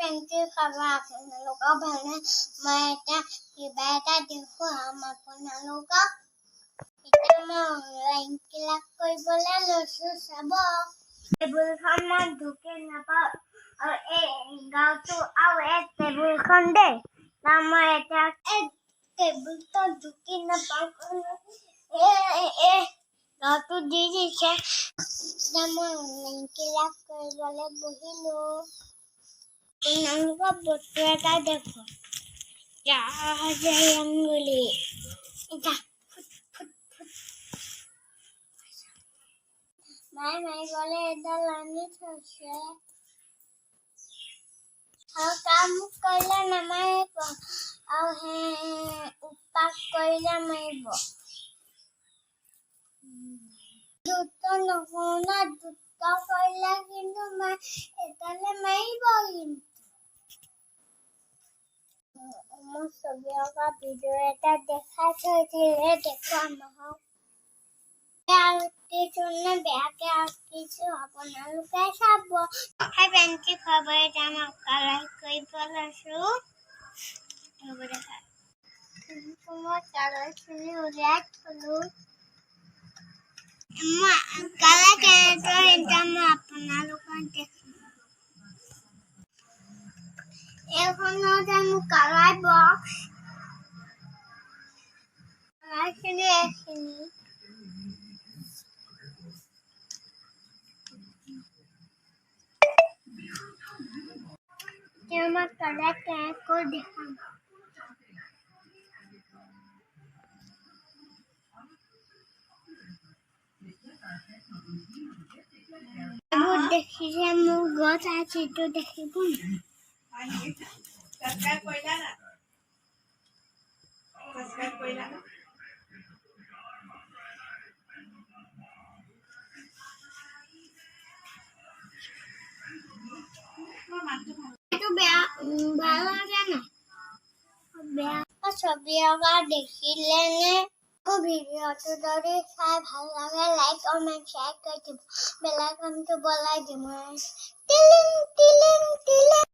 pencil খাবা আপোনালোকক ভালনে মই এটা কিবা এটা দেখুৱাম আপোনালোকক এতিয়া মই অনলাইন ক্লাছ কৰিবলৈ লৈছোঁ চাব টেবুলখন মই ঢুকি নাপাওঁ আৰু এই গাঁৱটো আৰু এই টেবুলখন দেই তাৰ মই এতিয়া এই টেবুলটো ঢুকি নাপাওঁ গাঁৱটো দি দিছে এতিয়া মই অনলাইন ক্লাছ কৰিবলৈ বহিলোঁ আপোনালোকক বস্তু এটা দেখো আঙুলি এটা মায়ে মাৰিবলৈ এডাল আনি থৈছে আৰু কাম কৰিলে নামাৰিব আৰু উৎপাত কৰিলে মাৰিব দ্ৰুত নকৰোঁ না দ্ৰুত কৰিলে কিন্তু এডালে মাৰিব কিন্তু মোৰ ছবি অঁকা ভিডিঅ' এটা দেখাই থৈছিলে দেখুৱাম নহওক বেয়াকে আঁকিছোঁ আপোনালোকে চাব পেঞ্চিল খাবলৈ যাম কালাৰ কৰিব লৈছোঁ মই কালাৰখিনি উলিয়াই থলোঁ কালাৰ কেনেদৰে এতিয়া মই আপোনালোকক দেখাম এইখনত মোৰ কালাৰ বক্স কালাৰখিনি এইখিনি এতিয়া মই কালাৰ কেনেকৈ দেখাম এইবোৰ দেখিছে মোৰ গছ আছে এইটো দেখিব এইটো বেয়া ভাল লাগে না বেয়া ছবি অঁকা দেখিলে নে ভিডিঅ'টো যদি চাই ভাল লাগে লাইক কমেণ্ট শ্বেয়াৰ কৰি দিব বেল আইকনটো বজাই দিব